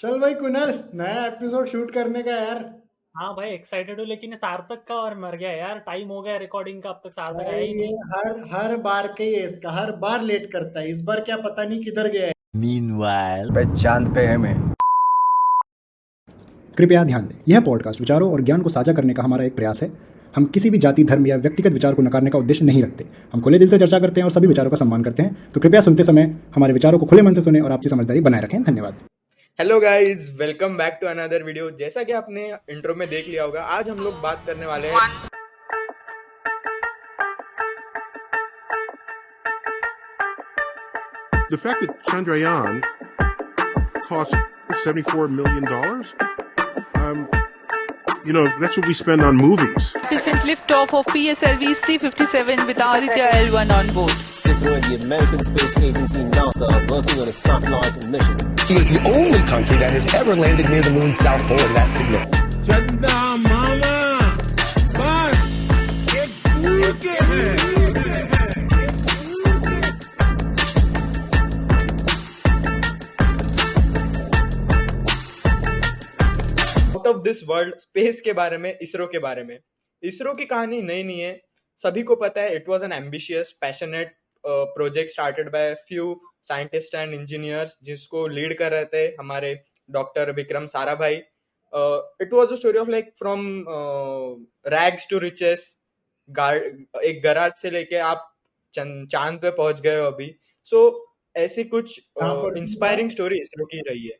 चल भाई कुणाल, नया एपिसोड शूट करने का यार। हाँ भाई, एक्साइटेड हूँ लेकिन ये सार्थक का और मर गया यार। टाइम हो गया रिकॉर्डिंग का, अब तक सार्थक भाई आया ही ये नहीं। हर हर बार के ही है इसका, हर बार लेट करता है। इस बार क्या पता नहीं किधर गया है। Meanwhile, पे चांद पे है मैं। कृपया ध्यान दें, यह पॉडकास्ट विचारों और ज्ञान को साझा करने का हमारा एक प्रयास है। हम किसी भी जाति, धर्म या व्यक्तिगत विचार को नकारने का उद्देश्य नहीं रखते। हम खुले दिल से चर्चा करते हैं और सभी विचारों का सम्मान करते हैं। तो कृपया सुनते समय हमारे विचारों को खुले मन से सुने और आपसी समझदारी बनाए रखें। धन्यवाद। Hello guys, welcome back to another video. जैसा कि आपने इंट्रो में देख लिया होगा, आज हम लोग बात करने वाले हैं The fact that Chandrayaan cost $74 million, that's what we spend on movies. Recent liftoff of PSLV C-57 with Aditya L1 on board. this was the American Space Agency NASA working on a satellite mission. He is the only country that has ever landed near the moon's south pole in that signal. Out of this world space के बारे में, इसरो के बारे में। इसरो की कहानी नई नहीं है, सभी को पता है। It was an ambitious passionate project started by few scientist and engineers, जिसको लीड कर रहे थे हमारे doctor Vikram Sarabhai. It was a story of like from rags to riches. एक गराज से लेके आप चांद पे पहुंच गए हो अभी। सो ऐसी कुछ कहाँ पर था? इंस्पायरिंग स्टोरी इसरो की रही है।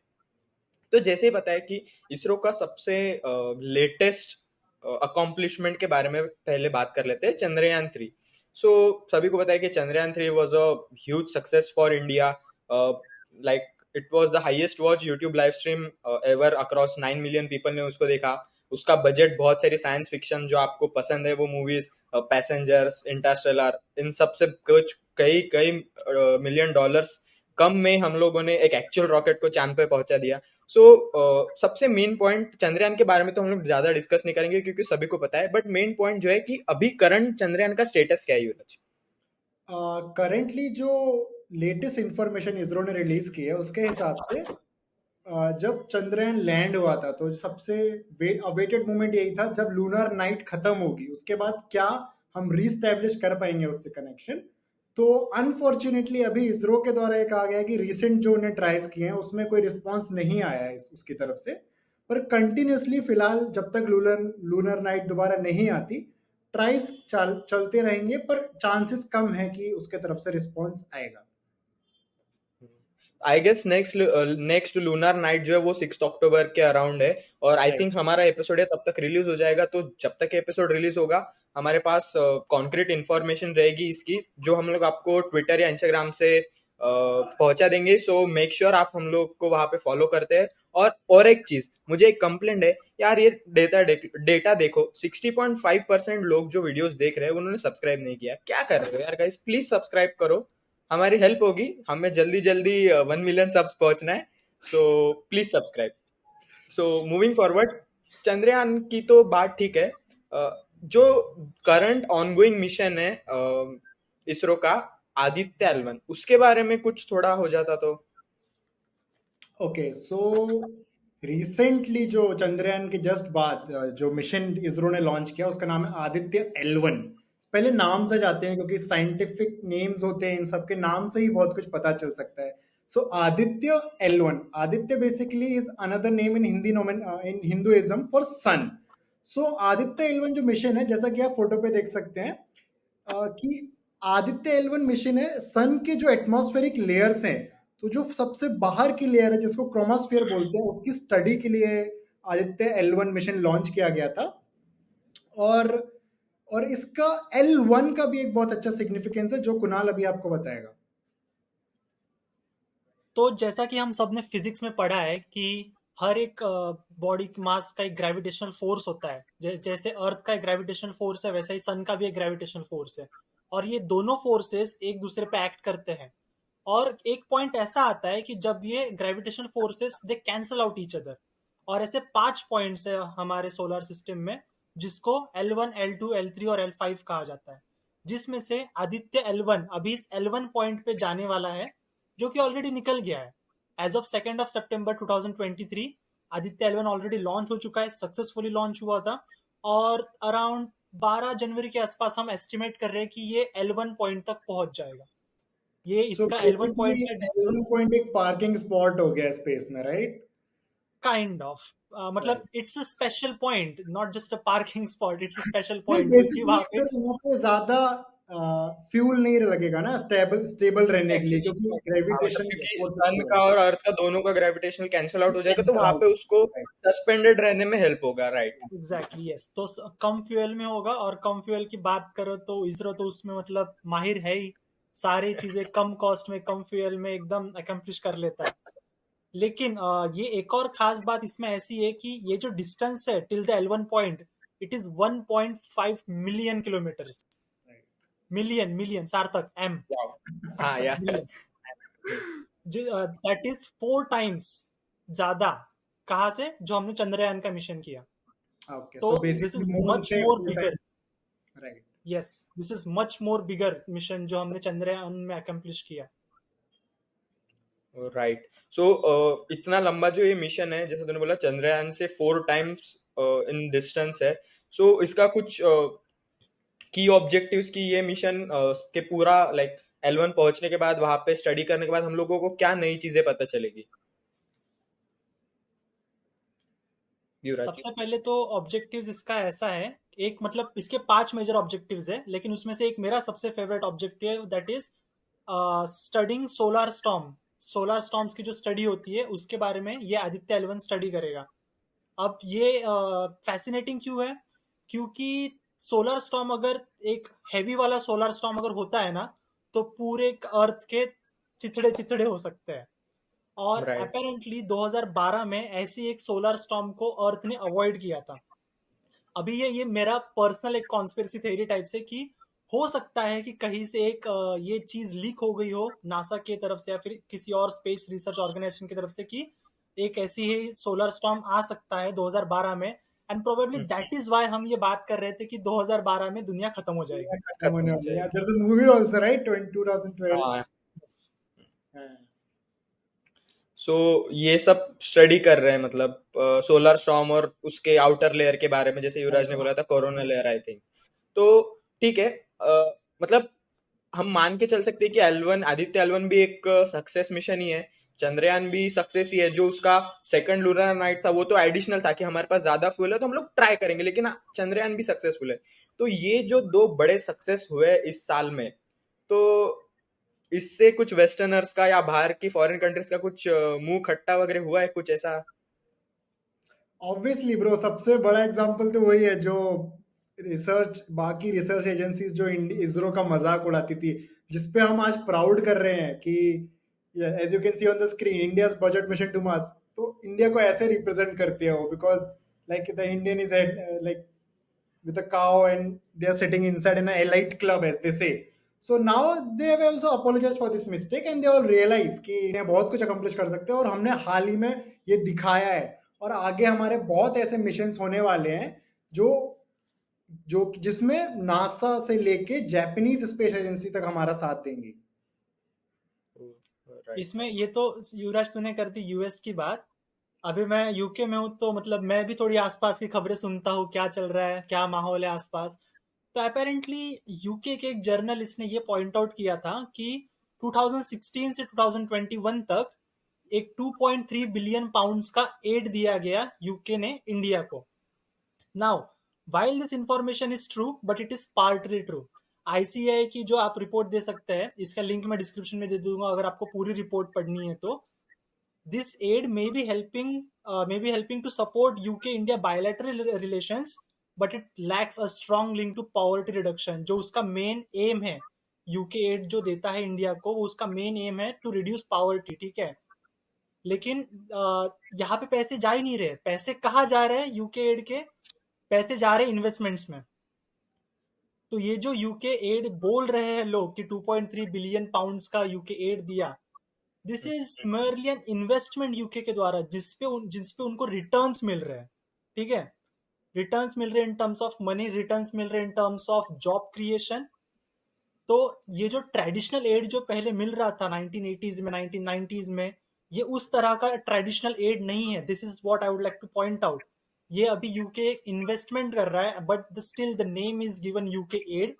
तो जैसे ही बताया कि इसरो का सबसे लेटेस्ट अकॉम्प्लिशमेंट के बारे में पहले बात कर लेते हैं, चंद्रयान 3। सो सभी को पता है कि Chandrayaan 3 was a huge success for India. Like it was the highest watch YouTube live stream ever, across 9 million people ने उसको देखा। उसका बजट, बहुत सारी साइंस फिक्शन जो आपको पसंद है वो मूवीज, पैसेंजर्स, इंटरस्टेलर, इन सब से कुछ कई कई मिलियन डॉलर्स कम में हम लोगों ने एक एक्चुअल रॉकेट को चांद पे पहुंचा दिया। सो सबसे मेन पॉइंट चंद्रयान के बारे में तो हम लोग ज्यादा डिस्कस नहीं करेंगे क्योंकि सभी को पता है, बट मेन पॉइंट जो है कि अभी करंट चंद्रयान का स्टेटस क्या है युवराज? करंटली जो लेटेस्ट इंफॉर्मेशन इसरो ने रिलीज की है उसके हिसाब से, जब चंद्रयान लैंड हुआ था तो सबसे अवेटेड मोमेंट यही था, जब लूनर नाइट खत्म होगी उसके बाद क्या हम रीस्टैब्लिश कर पाएंगे उससे कनेक्शन। तो अनफॉर्चुनेटली अभी इसरो के द्वारा ये कहा गया है कि रिसेंट जो उन्हें ट्राइज किए हैं उसमें कोई रिस्पांस नहीं आया है उसकी तरफ से। पर कंटिन्यूसली फिलहाल जब तक लूनर लूनर नाइट दोबारा नहीं आती, ट्राइज चलते रहेंगे, पर चांसेस कम है कि उसके तरफ से रिस्पांस आएगा। I guess next lunar night जो है वो 6 अक्टूबर के अराउंड है, और आई राइट। थिंक हमारा एपिसोड है तब तक रिलीज हो जाएगा। तो जब तक एपिसोड रिलीज होगा हमारे पास कॉन्क्रीट इन्फॉर्मेशन रहेगी इसकी, जो हम लोग आपको ट्विटर या इंस्टाग्राम से पहुंचा देंगे। सो मेक श्योर आप हम लोग को वहां पे फॉलो करते हैं। और एक चीज, मुझे एक कंप्लेंट है यार, ये डेटा देखो, 60.5% लोग जो वीडियोस देख रहे हैं उन्होंने सब्सक्राइब नहीं किया। क्या कर रहे हो यार गाइस, प्लीज सब्सक्राइब करो, हमारी हेल्प होगी। हमें जल्दी जल्दी 1 मिलियन सब्स पहुंचना है। So please subscribe. So moving forward, Chandrayaan की तो बात ठीक है। जो करंट ऑनगोइंग मिशन है इसरो का, आदित्य L1, उसके बारे में कुछ थोड़ा हो जाता तो। ओके, सो रिसेंटली जो चंद्रयान के जस्ट बाद जो मिशन इसरो ने लॉन्च किया उसका नाम है आदित्य L1। पहले नाम से जाते हैं क्योंकि साइंटिफिक नेम्स होते हैं, इन सब के नाम से ही बहुत कुछ पता चल सकता है। So Aditya L1, Aditya basically is another name in Hindi in Hinduism for sun. So Aditya L1 जो मिशन है, जैसा कि आप फोटो पे देख सकते हैं, कि आदित्य L1 मिशन है सन के जो एटमॉस्फेरिक लेयर्स हैं, तो जो सबसे बाहर की लेयर है जिसको क्रोमोस्फियर बोलते हैं, उसकी स्टडी के लिए आदित्य L1 मिशन लॉन्च किया गया था। और और इसका L1 का भी एक बहुत अच्छा सिग्निफिकेंस है जो कुणाल अभी आपको बताएगा। तो जैसा कि हम सब ने फिजिक्स में पढ़ा है कि हर एक बॉडी मास का एक ग्रेविटेशनल फोर्स होता है। जैसे अर्थ का एक ग्रेविटेशनल फोर्स है, वैसे ही सन का भी एक ग्रेविटेशनल फोर्स है। और ये दोनों फोर्सेस एक दूसरे पे एक्ट करते हैं। और एक पॉइंट ऐसा आता है कि जब ये ग्रेविटेशनल फोर्सेस दे कैंसल आउट ईच अदर। और ऐसे 5 पॉइंट्स है हमारे सोलर सिस्टम में, जिसको L1, L2, L3 और L5 कहा जाता है। जिसमें से आदित्य L1 अभी इस L1 पॉइंट पे जाने वाला है, जो कि ऑलरेडी निकल गया है। एज ऑफ 2 सितंबर 2023 आदित्य L1 ऑलरेडी लॉन्च हो चुका है, सक्सेसफुली लॉन्च हुआ था, और अराउंड 12 जनवरी के आसपास हम एस्टिमेट कर रहे हैं कि ये L1 पॉइंट तक पहुंच जाएगा। ये सो इसका L1 बेसिकली पॉइंट का L1 डिस्टेंस पॉइंट एक पार्किंग स्पॉट हो गया स्पेस में, राइट? काइंड ऑफ मतलब it's a special point, not just a parking spot, it's a special नहीं, पॉइंट, क्योंकि बेसिकली वहां पे वहाँ पे ज्यादा फ्यूल नहीं लगेगा ना स्टेबल स्टेबल रहने के लिए, क्योंकि हाँ, मतलब ग्रेविटेशन क्योंकि फोर्सेस सन की का वजह और अर्थ का दोनों का ग्रेविटेशनल कैंसिल आउट हो जाएगा, तो से। वहां पे उसको Right. सस्पेंडेड रहने में हेल्प होगा, राइट? Exactly yes. तो कम फ्यूल में होगा, और कम फ्यूल की बात करो तो इसरो तो उसमें मतलब माहिर है ही, सारी चीजें कम कॉस्ट में कम फ्यूल में एकदम अकम्प्लिश कर लेता है। लेकिन ये एक और खास बात इसमें ऐसी है कि ये जो डिस्टेंस है till the L1 point, it is 1.5 million kilometres. Million million सार्थक एम हाँ यार। मिलियन, दैट इज 4 टाइम्स ज्यादा कहाँ से, जो हमने चंद्रयान का मिशन किया। Okay, तो so this basically is moon much से मोर full bigger. time, right? Yes, this is much more bigger mission जो हमने चंद्रयान में अकम्प्लिश किया। राइट। सो इतना लंबा जो ये मिशन है, जैसे तूने बोला चंद्रयान से 4 टाइम्स इन डिस्टेंस है, सो इसका कुछ की ऑब्जेक्टिव्स की ये मिशन के पूरा लाइक L1 पहुंचने के बाद वहां पे स्टडी करने के बाद हम लोगों को क्या नई चीजें पता चलेगी, युवराज जी? सबसे पहले तो ऑब्जेक्टिव्स इसका ऐसा है, एक मतलब इसके 5 मेजर ऑब्जेक्टिव्स है, लेकिन उसमें से एक मेरा सबसे फेवरेट ऑब्जेक्टिव है, that is studying solar storm. Solar storms की जो स्टडी होती है उसके बारे में ये आदित्य L1 स्टडी करेगा। अब ये फैसिनेटिंग क्यों है, क्योंकि सोलर स्टॉर्म अगर एक हैवी वाला सोलर स्टॉर्म अगर होता है ना, तो पूरे अर्थ के चिथड़े चिथड़े हो सकते हैं। और राइट। अपेरेंटली 2012 में ऐसी एक सोलर स्टॉर्म को अर्थ ने अवॉइड किया था। अभी ये मेरा पर्सनल एक कॉन्स्पिरेसी थ्योरी टाइप से कि हो सकता है कि कहीं से एक ये चीज लीक हो गई हो नासा की तरफ से या फिर किसी और स्पेस रिसर्च ऑर्गेनाइजेशन की तरफ से कि एक ऐसी ही सोलर स्टॉर्म आ सकता है 2012 में, and probably that is why हम ये बात कर रहे थे कि 2012 में दुनिया खत्म हो जाएगी। खत्म होने वाली है। There's a movie also, right? 2012. हाँ, Yes. हाँ. सो ये सब स्टडी कर रहे हैं, मतलब सोलर स्टॉर्म और उसके आउटर लेयर के बारे में, जैसे युवराज ने बोला था कोरोना लेयर, आई थिंक। तो ठीक है, मतलब हम मान के चल सकते हैं कि L1 आदित्य L1 भी एक सक्सेस मिशन ही है, चंद्रयान भी सक्सेस ही है। जो उसका सेकंड लूनर नाइट था वो तो एडिशनल था कि हमारे पास ज्यादा फ्यूल है तो हम लोग ट्राई करेंगे, लेकिन चंद्रयान भी सक्सेसफुल है। तो ये जो 2 बड़े सक्सेस हुए इस साल में, तो इससे कुछ वेस्टर्नर्स का या बाहर की फॉरेन कंट्रीज का कुछ मुंह खट्टा वगैरह हुआ है, कुछ ऐसा? ऑब्वियसली ब्रो, सबसे बड़ा एग्जांपल तो वही है जो बाकी रिसर्च एजेंसीज जो इसरो का मजाक उड़ाती थी, जिसपे हम आज प्राउड कर रहे हैं कि as you can see on the screen, India's budget mission to Mars. तो इंडिया को ऐसे रिप्रेजेंट करते हो because like the Indian is like with a cow and they are sitting inside in an elite club, as they say. So now they have also apologized for this mistake and they all realize कि इन्हें बहुत कुछ accomplish कर सकते हैं, और हमने हाल ही में ये दिखाया है। और आगे हमारे बहुत ऐसे मिशंस होने वाले हैं जो जो जिसमें नासा से लेके जापानीज स्पेस एजेंसी तक हमारा साथ देंगे। इसमें ये तो युवराज तूने कर दी यूएस की बात, अभी मैं यूके में हूँ, तो मतलब मैं भी थोड़ी आसपास की खबरें सुनता हूँ, क्या चल रहा है, क्या माहौल है आसपास। तो अपेरेंटली यूके के एक जर्नलिस्ट ने ये पॉइंट आउट किया था कि 2016 से 2021 तक एक 2.3 बिलियन पाउंड्स का एड दिया गया यूके ने इंडिया को। Now while this information is true, but it is partly true. ICI की जो आप रिपोर्ट दे सकते हैं, इसका लिंक मैं डिस्क्रिप्शन में दे दूंगा अगर आपको पूरी रिपोर्ट पढ़नी है तो। This aid may be helping to support UK-India bilateral relations, but it lacks a strong link to poverty reduction, जो उसका मेन एम है। यूके एड जो देता है इंडिया को, वो उसका मेन एम है टू रिड्यूस पॉवर्टी, ठीक है। लेकिन यहाँ पे पैसे जा ही नहीं रहे। पैसे कहाँ जा रहे हैं यूके एड के? पैसे जा रहे हैं इन्वेस्टमेंट्स में। तो ये जो यूके एड बोल रहे हैं लोग कि 2.3 बिलियन पाउंड्स का यूके एड दिया, this is merely an investment UK के द्वारा जिसपे उनको रिटर्न्स मिल रहे हैं, ठीक है। रिटर्न्स मिल रहे हैं in terms of money, returns मिल रहे हैं in terms of job creation. तो ये जो ट्रेडिशनल एड जो पहले मिल रहा था 1980s में 1990s में, ये उस तरह का ट्रेडिशनल एड नहीं है. This is what I would like to point out. ये अभी यूके इन्वेस्टमेंट कर रहा है, but still the name is given UK aid.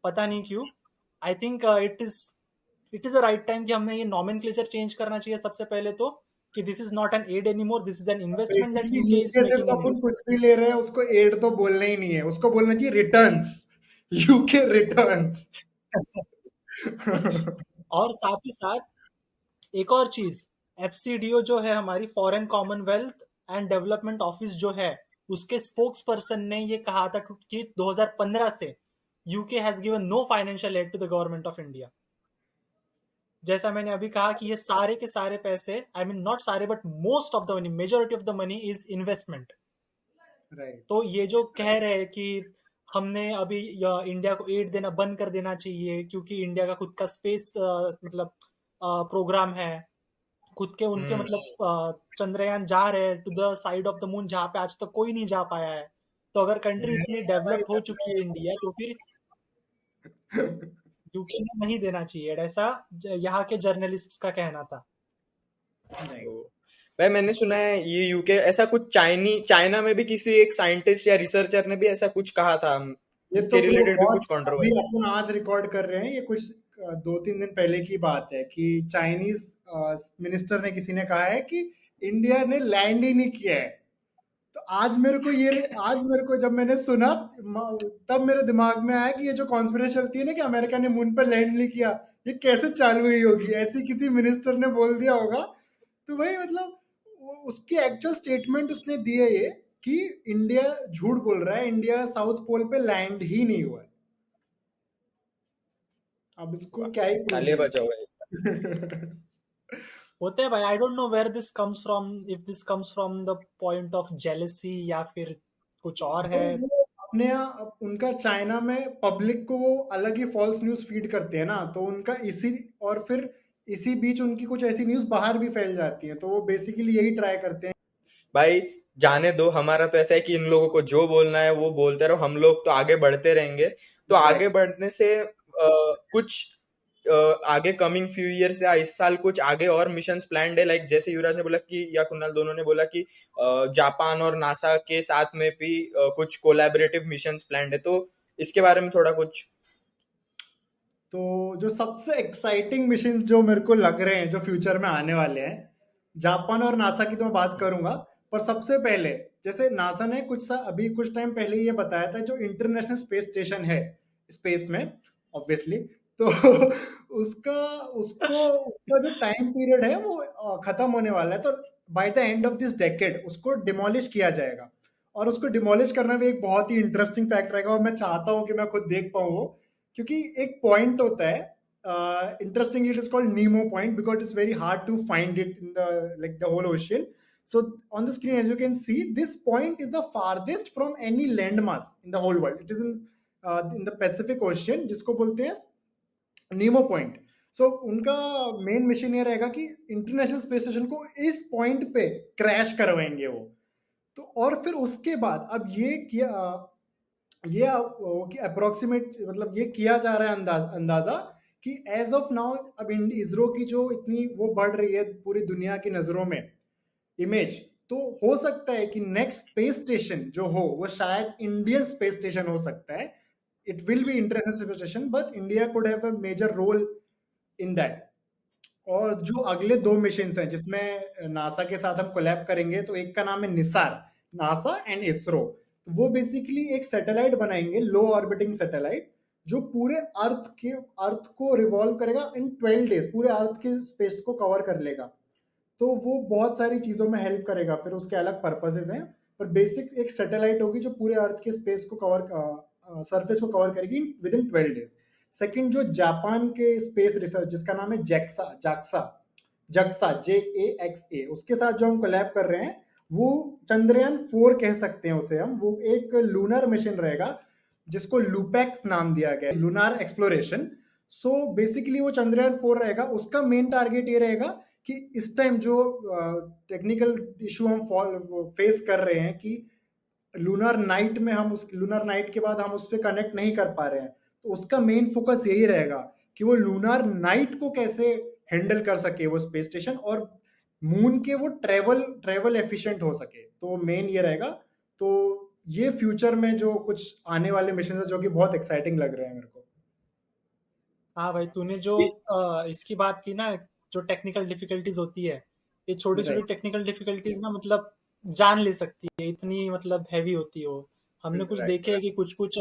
पता नहीं क्यों. I think it is the right time कि हमें ये नॉमेनक्लेचर चेंज करना चाहिए सबसे पहले, तो कि this is not an aid anymore, this is an investment that basically UK is UK से मेकिंग तो इन अपन कुछ भी ले रहे हैं, उसको एड तो बोलना ही नहीं है, उसको बोलना चाहिए रिटर्न्स. UK returns. और साथ ही साथ एक और चीज, एफसीडीओ जो है हमारी foreign Commonwealth and development office जो है, उसके स्पोक्स पर्सन ने ये कहा था कि 2015 से UK has given no financial aid to the government of India. जैसा मैंने अभी कहा कि ये सारे के सारे पैसे, आई मीन नॉट सारे but most of the money, majority of the money is investment. Right. तो ये जो कह रहे हैं कि हमने अभी इंडिया को एड देना बंद कर देना चाहिए क्योंकि इंडिया का खुद का स्पेस मतलब प्रोग्राम है, खुद के उनके मतलब चंद्रयान जा रहे हैं to the side of the moon जहाँ पे आज तक कोई नहीं जा पाया है. तो अगर कंट्री इतनी डेवलप्ड हो चुकी है इंडिया, तो फिर यूके में नहीं देना चाहिए, ऐसा यहाँ के जर्नलिस्ट का कहना था. भाई मैंने सुना है ये यूके ऐसा कुछ चाइना में भी किसी एक साइंटिस्ट या रिसर्चर ने भी ऐसा कुछ कहा था. ये इसके तो रिलेटेड भी बहुत कुछ कंट्रोवर्सी. अभी अपन आज रिकॉर्ड कर रहे हैं, ये कुछ 2-3 दिन पहले की बात है कि चाइनीज मिनिस्टर ने किसी ने कहा है कि इंडिया ने लैंड ही नहीं किया है. तो आज मेरे को जब मैंने सुना तब मेरे दिमाग में आया कि ये जो कॉन्स्पिरेसी चलती है ना कि अमेरिका ने मून पर लैंड नहीं किया, ये कैसे चालू हुई होगी. ऐसी किसी मिनिस्टर ने बोल दिया होगा. तो भाई मतलब उसकी एक्चुअल स्टेटमेंट उसने दी है ये कि इंडिया झूठ बोल रहा है, इंडिया साउथ पोल पे लैंड ही नहीं हुआ है. अब इसको क्या ही तालियां बजाओ भाई. होते हैं भाई. I don't know where this comes from, if this comes from the point of jealousy या फिर कुछ और है. अपने यहाँ उनका चाइना में पब्लिक को वो अलग ही फॉल्स न्यूज फीड करते हैं ना, तो उनका और फिर इसी बीच उनकी कुछ ऐसी न्यूज बाहर भी फैल जाती है, तो वो बेसिकली यही ट्राई करते हैं. भाई जाने दो, हमारा तो ऐसा है कि इन लोगों को जो बोलना है वो बोलते रहो, हम लोग तो आगे बढ़ते रहेंगे. तो आगे बढ़ने से कुछ आगे कमिंग फ्यू ईयर्स या इस साल कुछ आगे और मिशंस प्लान्ड है, लाइक जैसे युवराज ने बोला कि या कुणाल दोनों ने बोला कि जापान और नासा के साथ में भी कुछ कोलैबोरेटिव मिशंस प्लान्ड है. तो इसके बारे में थोड़ा कुछ. तो जो सबसे एक्साइटिंग मिशन जो मेरे को लग रहे हैं जो फ्यूचर में आने वाले हैं, जापान और नासा की तो मैं बात करूंगा, पर सबसे पहले जैसे नासा ने अभी कुछ टाइम पहले ये बताया था, जो इंटरनेशनल स्पेस स्टेशन है स्पेस में ऑब्वियसली, तो उसका जो टाइम पीरियड है वो खत्म होने वाला है. तो by the end of this decade उसको डिमोलिश किया जाएगा. और उसको डिमोलिश करना भी एक बहुत ही इंटरेस्टिंग फैक्ट रहेगा, और मैं चाहता हूँ कि मैं खुद देख पाऊँ वो, क्योंकि एक पॉइंट होता है interestingly it is called Nemo point because it's very hard to find it in the whole ocean. So on the screen as you can see, this point is the farthest from any landmass in the whole world. It is in the Pacific Ocean, जिसको बोलते हैं नीमो point. सो उनका main mission ये रहेगा कि international space station को इस point पे क्रैश करवाएंगे वो. तो और फिर उसके बाद अब ये अप्रोक्सीमेट मतलब ये किया जा रहा है अंदाजा कि एज ऑफ नाउ अब इसरो की जो इतनी वो बढ़ रही है पूरी दुनिया की नजरों में इमेज, तो हो सकता है कि नेक्स्ट स्पेस स्टेशन जो हो वो शायद इंडियन स्पेस स्टेशन हो सकता है. It will be international space station but India could have a major role in that. और जो अगले 2 मिशन हैं जिसमें नासा के साथ हम कोलैब करेंगे, तो एक का नाम है निसार, नासा एंड इसरो. वो बेसिकली एक सैटेलाइट बनाएंगे, लो ऑर्बिटिंग सैटेलाइट, जो पूरे अर्थ को रिवॉल्व करेगा इन 12 डेज, पूरे अर्थ के स्पेस को कवर कर लेगा. तो वो बहुत सारी चीजों में हेल्प करेगा. फिर उसके अलग पर्पसेस हैं, पर बेसिक एक सैटेलाइट होगी जो पूरे अर्थ के स्पेस को सरफेस को कवर करेगी विद इन 12 डेज. सेकंड, जो जापान के स्पेस रिसर्च जिसका नाम है जक्सा JAXA, उसके साथ जो हम कोलैब कर रहे हैं वो चंद्रयान 4 कह सकते हैं उसे हम. वो एक लूनर मिशन रहेगा जिसको लूपैक्स नाम दिया गया है, लूनार एक्सप्लोरेशन. सो बेसिकली वो चंद्रयान 4 रहेगा. उसका मेन टारगेट ये रहेगा कि इस टाइम जो टेक्निकल इशू हम फेस कर रहे हैं कि लूनर नाइट में हम उस लूनर नाइट के बाद हम उस पर कनेक्ट नहीं कर पा रहे हैं, तो उसका मेन फोकस यही रहेगा कि वो लूनर नाइट को कैसे हैंडल कर सके वो स्पेस स्टेशन. और मून के वो ट्रेवल एफिशिएंट हो सके, तो मेन ये रहेगा। तो ये फ्यूचर में जो कुछ आने वाले मिशन है जो कि बहुत एक्साइटिंग लग रहे हैं मेरे को। हाँ भाई, तूने जो इसकी बात की ना, जो टेक्निकल डिफिकल्टीज होती है, ये छोटी छोटी राइट, टेक्निकल डिफिकल्टीज ना मतलब जान ले सकती है, इतनी मतलब हैवी होती है वो। हमने कुछ राइट, देखे है कि कुछ कुछ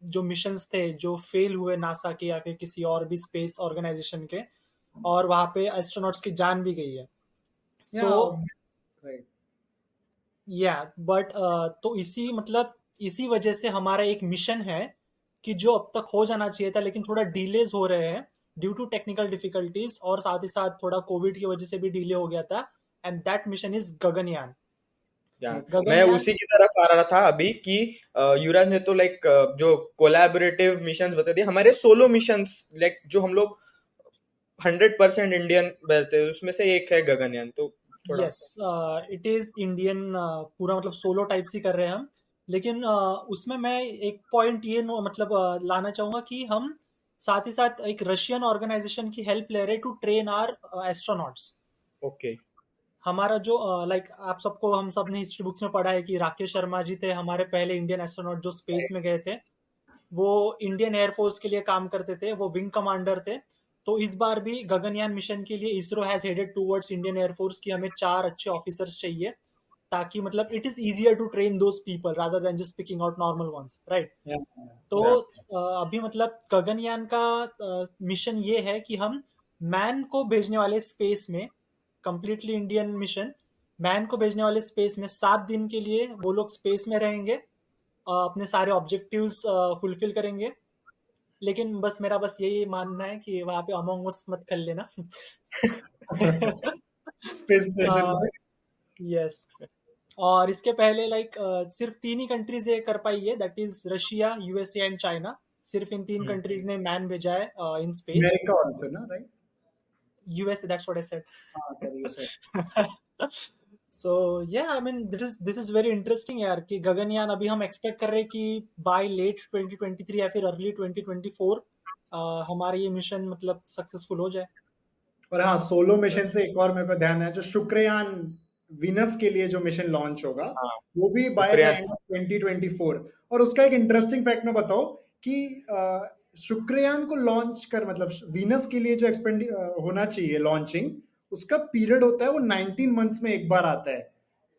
जो मिशंस थे जो फेल हुए नासा के या फिर किसी और भी स्पेस ऑर्गेनाइजेशन के, और वहां पे एस्ट्रोनॉट्स की जान भी गई है। या सो राइट, या बट तो इसी वजह से हमारा एक मिशन है कि जो अब तक हो जाना चाहिए था लेकिन थोड़ा डिलेज हो रहे हैं ड्यू टू टेक्निकल डिफिकल्टीज, और साथ ही साथ थोड़ा कोविड की वजह से भी डिले हो गया था। And that mission is Gaganyaan. मैं गगनयान उसी की तरफ आ रहा था अभी कि युवराज ने तो लाइक जो कोलैबोरेटिव मिशंस बता दिए, हमारे सोलो मिशंस लाइक जो हम लोग 100% इंडियन रहते हैं उसमें से एक है गगनयान, तो थोड़ा यस, इट इज इंडियन, पूरा मतलब सोलो टाइप से कर रहे हैं हम। लेकिन उसमें मैं एक पॉइंट ये लाना चाहूंगा कि हम साथ ही साथ एक रशियन ऑर्गेनाइजेशन की हेल्प ले रहे to train our astronauts. Okay. हमारा जो हम सब ने हिस्ट्री बुक्स में पढ़ा है कि राकेश शर्मा जी थे हमारे पहले इंडियन एस्ट्रोनॉट जो स्पेस में गए थे। वो इंडियन एयरफोर्स के लिए काम करते थे, वो विंग कमांडर थे। तो इस बार भी गगनयान मिशन के लिए ISRO has headed towards Indian air force की हमें 4 अच्छे ऑफिसर्स चाहिए, ताकि मतलब it is easier to train those people rather than just picking out normal ones, right. या तो या अभी मतलब गगनयान का मिशन ये है कि हम मैन को भेजने वाले स्पेस में, कंप्लीटली इंडियन मिशन, मैन को भेजने वाले स्पेस में 7 दिन के लिए वो लोग स्पेस में रहेंगे, अपने सारे ऑब्जेक्टिव्स फुलफिल करेंगे। लेकिन बस यही मानना है कि वहां पे अमंग अस मत कर लेना। स्पेस स्टेशन पे। यस। और इसके पहले सिर्फ 3 ही कंट्रीज ये कर पाई है, that is Russia, USA and China. सिर्फ इन 3 कंट्रीज ने मैन भेजा है इन स्पेस। अमेरिका ऑल्सो ना, right? USA, that's what I हाँ, सॉरी, यू सेड। सेड। सो या I mean this is very interesting यार, कि गगनयान अभी हम एक्सपेक्ट कर रहे हैं कि बाय लेट 2023 या फिर अर्ली 2024 हमारा ये मिशन मतलब सक्सेसफुल हो जाए। और हाँ, सोलो मिशन से एक और मेरे को ध्यान है, जो शुक्रयान विनस के लिए जो मिशन लॉन्च होगा, हाँ, वो भी बाय द शुक्रिया। End of 2024। और उसका एक इंटरेस्टिंग फैक्ट मैं बताऊं कि शुक्रयान को लॉन्च कर मतलब विनस के लिए जो एक्सपेंड होना चाहिए लॉन्चिंग, उसका पीरियड होता है वो 19 मंथ्स में एक बार आता है।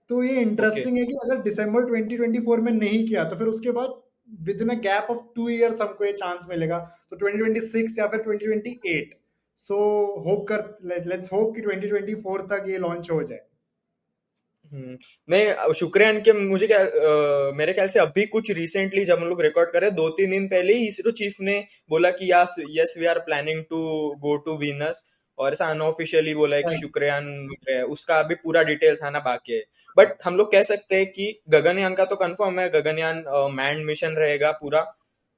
तो ये ओके। इंटरेस्टिंग है कि अगर दिसंबर 2024 में नहीं किया तो फिर उसके बाद with in a gap of 2 years हमको ये चांस मिलेगा, तो 2026 या फिर 2028। सो लेट्स होप कि 2024 तक ये लॉन्च हो जाए। नहीं, शुक्रियान के मुझे क्या मेरे ख्याल से अभी कुछ रिसेंटली जब हम लोग रिकॉर्ड कर रहे हैं 2-3 दिन पहले ही इसरो चीफ ने बोला कि yes yes we are planning to go to Venus, और ऐसा अनऑफिशियली बोला है कि Right. शुक्रियान है, उसका अभी पूरा डिटेल्स आना बाकी है। बट हम लोग कह सकते हैं कि गगनयान का तो कंफर्म है, गगनयान मैन्ड मिशन रहेगा पूरा।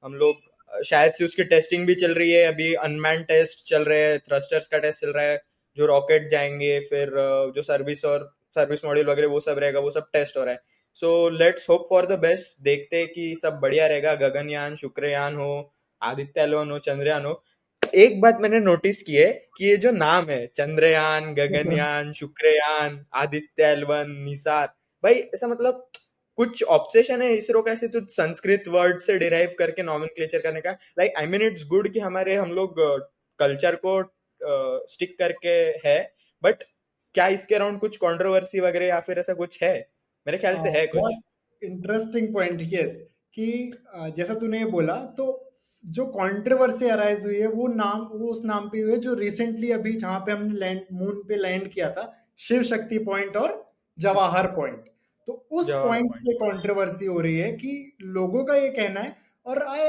हम लोग शायद से उसकी टेस्टिंग भी चल रही है, अभी अनमैन्ड टेस्ट चल रहे हैं, थ्रस्टर्स का टेस्ट चल रहा है, जो रॉकेट जाएंगे, फिर जो सर्विस मॉड्यूल वगैरह वो सब रहेगा, वो सब टेस्ट हो रहा है। So let's hope for the best, देखते हैं कि सब बढ़िया रहेगा, गगनयान, शुक्रयान हो, आदित्य एल1 हो, चंद्रयान हो। एक बात मैंने नोटिस की है कि ये जो नाम है चंद्रयान, गगनयान, शुक्रयान, आदित्य एल1, निसार, भाई ऐसा मतलब कुछ ऑब्सेशन है इसरो का ऐसे तो संस्कृत वर्ड से डिराइव करके नॉमेनक्लेचर करने का। Like I mean it's good कि हमारे हम लोग कल्चर को स्टिक करके है, बट क्या इसके अराउंड कुछ कंट्रोवर्सी वगैरह या फिर ऐसा कुछ है? मेरे ख्याल से है कुछ। बहुत इंटरेस्टिंग पॉइंट, यस, कि जैसा तूने ये बोला, तो जो कंट्रोवर्सी अराइज हुई है वो उस नाम पे हुई है जो रिसेंटली अभी जहां पे हमने मून पे लैंड किया था, शिव शक्ति पॉइंट और जवाहर पॉइंट। तो उस जवाहर पॉइंट पॉइंट। पे कंट्रोवर्सी हो रही है कि लोगों का ये कहना है, और I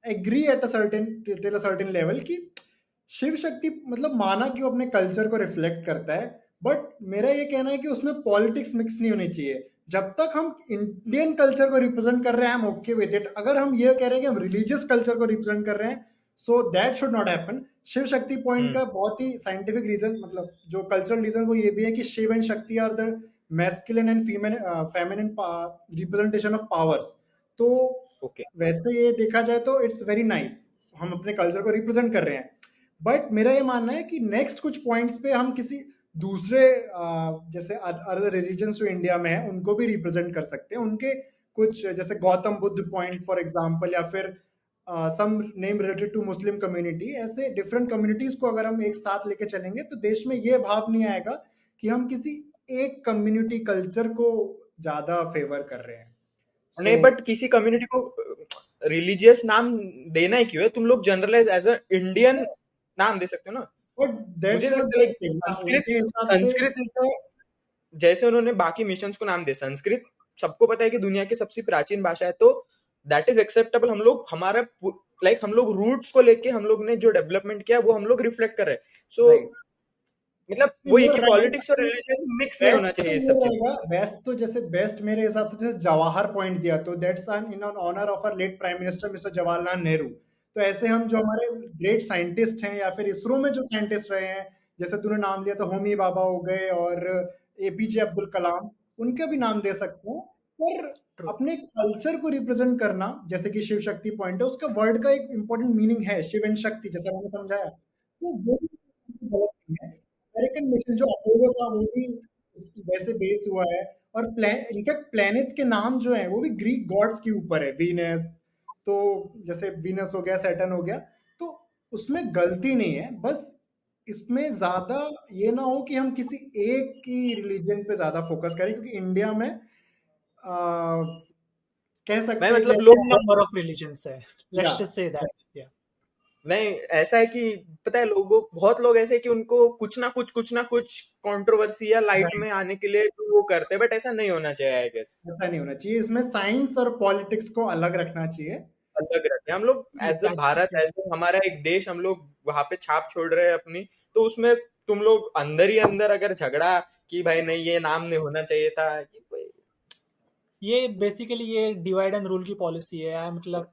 agree at a certain level, कि शिव शक्ति मतलब माना कि वो अपने कल्चर को रिफ्लेक्ट करता है, बट मेरा ये कहना है कि उसमें पॉलिटिक्स मिक्स नहीं होनी चाहिए। जब तक हम इंडियन कल्चर को रिप्रेजेंट कर रहे हैं, हम ओके विद इट। अगर हम ये कह रहे हैं कि हम रिलीजियस कल्चर को रिप्रेजेंट कर रहे हैं, so that should not happen. Shiv Shakti point का बहुत ही साइंटिफिक रीजन, मतलब जो कल्चरल रीजन, वो ये भी है कि Shiv and Shakti are the masculine and feminine representation of powers. तो ओके। वैसे ये देखा जाए तो इट्स वेरी नाइस, हम अपने कल्चर को रिप्रेजेंट कर रहे हैं। बट मेरा ये मानना है कि नेक्स्ट कुछ पॉइंट्स पे हम किसी दूसरे जैसे अदर रिलीजन्स जो इंडिया में है उनको भी रिप्रेजेंट कर सकते हैं, उनके कुछ जैसे Gautam Buddha point for example, या फिर some name related to Muslim community, ऐसे डिफरेंट कम्युनिटीज को अगर हम एक साथ लेके चलेंगे तो देश में ये भाव नहीं आएगा कि हम किसी एक कम्युनिटी कल्चर को ज्यादा फेवर कर रहे हैं। नहीं, So, बट किसी कम्युनिटी को रिलीजियस नाम देना ही क्यों है? तुम लोग जनरलाइज एज अ इंडियन नाम दे सकते हो ना। but मुझे that's what लगता है they're like saying ना, संस्कृत उनके हिसाब से संस्कृत जैसे उन्होंने बाकी मिशंस को नाम दिए, संस्कृत सबको पता है कि दुनिया की सबसे प्राचीन भाषा है, तो दैट इज एक्सेप्टेबल। हम लोग हमारा हम लोग रूट्स को लेके हम लोग ने जो डेवलपमेंट किया वो हम लोग रिफ्लेक्ट कर रहे हैं। सो राइट, मतलब वो यू एक आर ही राइट। पॉलिटिक्स और रिलीजन मिक्स नहीं बेस्ट होना तो चाहिए ये ये सब चीज। रहेगा, बेस्ट तो जैसे बेस्ट मेरे हिसाब से जैसे जवाहर पॉइंट दिया तो that's in honour of our late prime minister mister Jawaharlal Nehru. तो ऐसे हम जो हमारे ग्रेट साइंटिस्ट हैं या फिर इसरो में जो साइंटिस्ट रहे हैं, जैसे तूने नाम लिया तो होमी बाबा हो गए और एपीजे अब्दुल कलाम, उनके भी नाम दे सकते हैं। पर ट्रू। अपने कल्चर को रिप्रेजेंट करना, जैसे कि शिव शक्ति पॉइंट है, उसका वर्ड का एक इंपॉर्टेंट मीनिंग है, शिव एंड शक्ति, जैसा मैंने समझाया, तो वो गलत नहीं है। अमेरिकन मिशन जो अपोलो था वो भी वैसे बेस हुआ है, और इनफैक्ट प्लैनेट्स के नाम जो हैं वो भी ग्रीक गॉड्स के ऊपर है, वीनस, तो जैसे वीनस हो गया, सैटर्न हो गया, तो उसमें गलती नहीं है। बस इसमें ज्यादा ये ना हो कि हम किसी एक ही रिलीजन पे ज्यादा फोकस करें, क्योंकि इंडिया में कह मैं सकते हैं मतलब जैसे नंबर ऑफ रिलीजन्स है, या लेट्स जस्ट से दैट। या नहीं, ऐसा है कि पता है लोगों, बहुत लोग ऐसे हैं कि उनको कुछ ना कुछ कंट्रोवर्सी या लाइट में आने के लिए तो वो करते हैं, बट ऐसा नहीं होना चाहिए आई गेस। ऐसा नहीं होना चाहिए, इसमें साइंस और पॉलिटिक्स को अलग रखना चाहिए। अलग रखते हैं हम लोग see as a that's the Bharat, thing. As हमारा एक देश, हम लोग वहां पे छाप छोड़ रहे हैं अपनी, तो उसमें तुम लोग अंदर ही अंदर अगर झगड़ा कि भाई नहीं ये नाम नहीं होना चाहिए था ये बेसिकली ये डिवाइड एंड रूल की पॉलिसी है, मतलब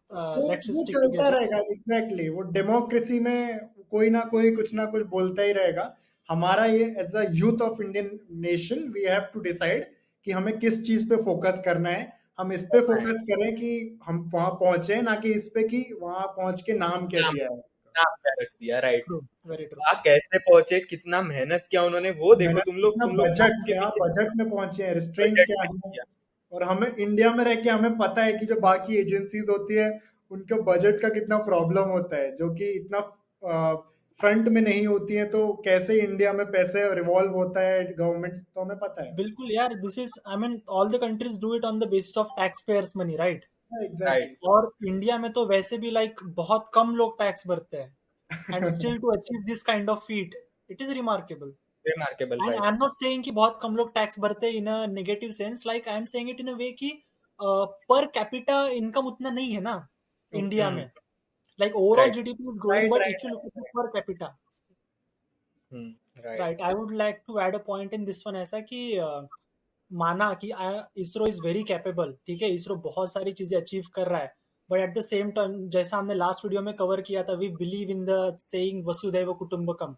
लेट्स वो स्टिक चलता टुगेदर। रहेगा, एग्जैक्टली वो डेमोक्रेसी में कोई ना कोई कुछ ना कुछ बोलता ही रहेगा। हमारा ये as a youth of Indian nation we have to decide कि हमें किस चीज पे फोकस करना है। हम इस पे करना है। फोकस करें कि हम वहां पहुंचे, ना कि इस पे कि वहां पहुंच के नाम क्या नाम दिया है। नाम क्या रख दिया, राइट। True, very true. वहाँ कैसे पहुंचे, कितना मेहनत किया उन्होंने, वो देखो मैंने कितना तुम लोग बजट, नाम के क्या पीछे बजट में पहुंचे हैं, रिस्ट्रेंट्स बजट क्या में है। किया। और हमें इंडिया में रह के हमें पता है कि जो बाकी एजेंसीज होती है उनके बजट का कितना प्रॉब्लम होता है, जो कि इतना फ्रंट में नहीं होती है, तो कैसे इंडिया में पैसे रिवॉल्व होता है गवर्नमेंट, तो हमें पता है। बिल्कुल यार, this is I mean all the countries do it on the basis of tax payers money, right? Exactly. Right. और इंडिया में तो वैसे भी लाइक बहुत कम लोग टैक्स भरते हैं, and still to achieve this kind of feat, it is remarkable. Remarkable, and I right. Am not saying कि बहुत कम लोग टैक्स भरते हैं in a negative sense, like I am saying it in a way कि per capita income उतना नहीं है ना इंडिया में। Like overall right. GDP is growing, right but if right you look at per capita, right. Right, I would like to add a point in this one, ऐसा कि माना कि ISRO is very capable, ठीक है, इसरो बहुत सारी चीजें अचीव कर रहा है, but at the same time जैसा हमने लास्ट वीडियो में कवर किया था, we believe in the saying Vasudhaiva Kutumbakam,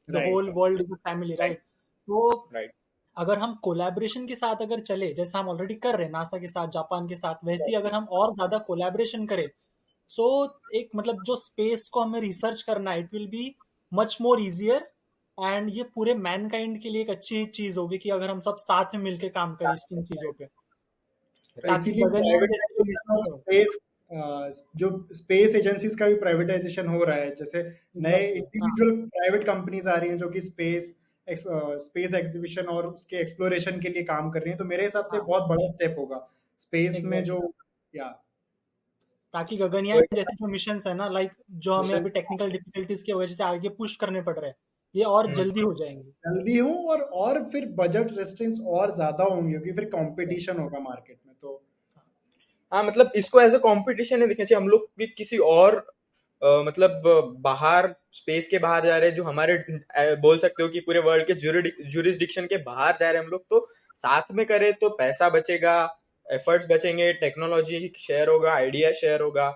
the whole right world is a family, right. Right? तो राइट। अगर हम कोलैबोरेशन के साथ अगर चले, जैसा हम ऑलरेडी कर रहे हैं नासा के साथ, जापान के साथ, वैसे ही अगर हम और ज्यादा कोलैबोरेशन करें, सो एक मतलब जो स्पेस को हमें रिसर्च करना है, it will be much more easier, and ये पूरे मैनकाइंड के लिए एक अच्छी चीज होगी कि अगर हम सब साथ में मिलकर काम करें इन चीजों पे, ताकि इसीलिए गगनयान जैसे जो प्राइवेटाइजेशन ऑफ मिशन है। स्पेस, जो स्पेस एजेंसीज का भी प्राइवेटाइजेशन हो रहा है, जैसे नए एग्जैक्टली, हाँ, इंडिविजुअल प्राइवेट कंपनीज आ रही हैं जो कि स्पेस एग्जीबिशन और उसके एक्सप्लोरेशन के लिए काम कर रही हैं, तो मेरे हिसाब से हाँ, बहुत बड़ा स्टेप होगा स्पेस में जो, एग्जैक्टली, या ताकि गगनयान जैसे जो मिशन है ना, लाइक जो हमें मिशन अभी टेक्निकल डिफिकल्टीज की वजह से आगे पुश करने पड़ रहे हैं, ये और जल्दी हो जाएंगे। जल्दी हो, और फिर बजट रेस्ट्रिक्शंस और ज्यादा होंगी, क्योंकि फिर यस, कंपटीशन होगा मार्केट में, तो हाँ, मतलब इसको एज अ कंपटीशन नहीं देखना चाहिए हम लोग कि किसी और मतलब बाहर, स्पेस के बाहर जा रहे हैं, जो हमारे बोल सकते हो कि पूरे वर्ल्ड के जुरिस्डिक्शन के बाहर जा रहे हैं हम लोग, तो साथ में करें तो पैसा बचेगा, एफर्ट्स बचेंगे, टेक्नोलॉजी शेयर होगा, आइडिया शेयर होगा।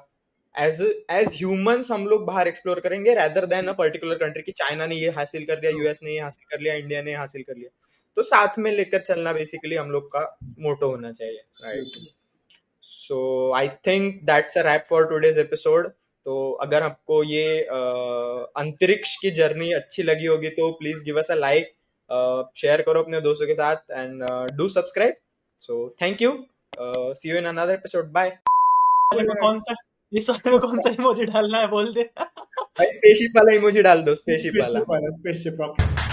एज एज ह्यूमंस हम लोग बाहर एक्सप्लोर करेंगे rather than a particular country की चाइना ने ये हासिल कर लिया, यूएस ने ये हासिल कर लिया, इंडिया ने ये हासिल कर लिया। तो साथ में लेकर चलना बेसिकली हम लोग का मोटो होना चाहिए, right. Yes, so I think that's a rap for today's episode. तो अगर आपको ये अंतरिक्ष की जर्नी अच्छी लगी होगी तो please give us a like, share करो अपने दोस्तों के साथ and do subscribe. So thank you. See you in another episode. Bye. कौन सा इस वाले में कौन सा इमोजी डालना है बोल दे. स्पेसशिप वाला इमोजी डाल दो. स्पेसशिप वाला. स्पेसशिप वाला, स्पेसशिप रॉकेट.